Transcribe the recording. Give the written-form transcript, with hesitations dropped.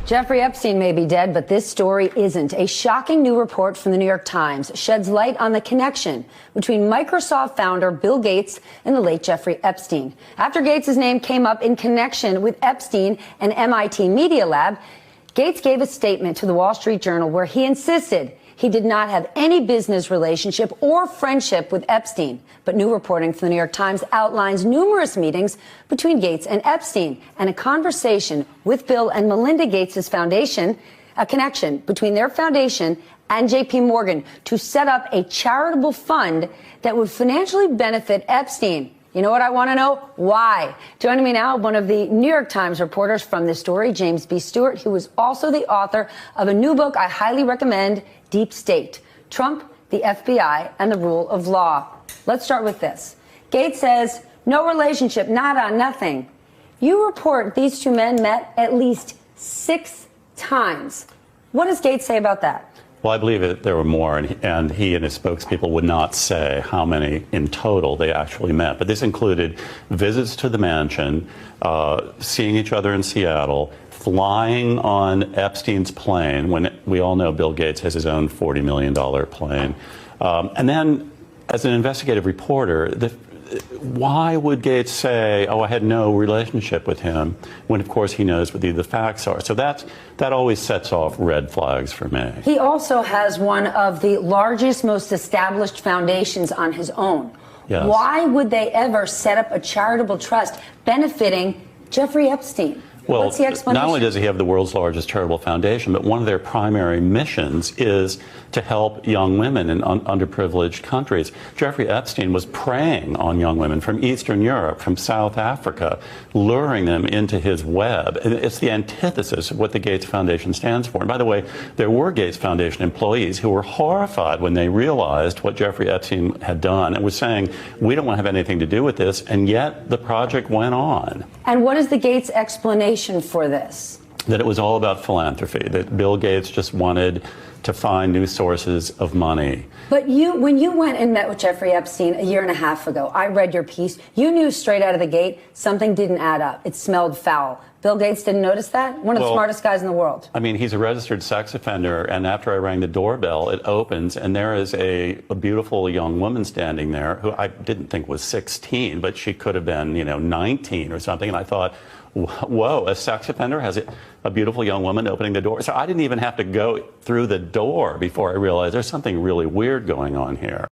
Jeffrey Epstein may be dead, but this story isn't. A shocking new report from the New York Times sheds light on the connection between Microsoft founder Bill Gates and the late Jeffrey Epstein. After Gates' name came up in connection with Epstein and MIT Media Lab, Gates gave a statement to the Wall Street Journal where he insisted he did not have any business relationship or friendship with Epstein. But new reporting from the New York Times outlines numerous meetings between Gates and Epstein and a conversation with Bill and Melinda Gates' foundation, a connection between their foundation and J.P. Morgan to set up a charitable fund that would financially benefit Epstein. You know what I want to know? Why? Joining me now, one of the New York Times reporters from this story, James B. Stewart, who is also the author of a new book I highly recommend, Deep State: Trump, the FBI, and the Rule of Law. Let's start with this. Gates says, no relationship, nada, nothing. You report these two men met at least 6 times. What does Gates say about that? Well, I believe that there were more, and he and his spokespeople would not say how many in total they actually met. But this included visits to the mansion, seeing each other in Seattle, flying on Epstein's plane, when we all know Bill Gates has his own $40 million plane. And then, as an investigative reporter, why would Gates say, oh, I had no relationship with him, when, of course, he knows what the facts are? So that always sets off red flags for me. He also has one of the largest, most established foundations on his own. Yes. Why would they ever set up a charitable trust benefiting Jeffrey Epstein? Well, what's the explanation? Not only does he have the world's largest charitable foundation, but one of their primary missions is to help young women in underprivileged countries. Jeffrey Epstein was preying on young women from Eastern Europe, from South Africa, luring them into his web. And it's the antithesis of what the Gates Foundation stands for. And by the way, there were Gates Foundation employees who were horrified when they realized what Jeffrey Epstein had done and was saying, we don't want to have anything to do with this, and yet the project went on. And what is the Gates explanation for this? That it was all about philanthropy, that Bill Gates just wanted to find new sources of money. But when you went and met with Jeffrey Epstein a year and a half ago, I read your piece, you knew straight out of the gate something didn't add up. It smelled foul. Bill Gates didn't notice that? One of the smartest guys in the world. I mean, he's a registered sex offender, and after I rang the doorbell, it opens, and there is a beautiful young woman standing there who I didn't think was 16, but she could have been, 19 or something, and I thought, whoa, a sex offender has a beautiful young woman opening the door. So I didn't even have to go through the door before I realized there's something really weird going on here.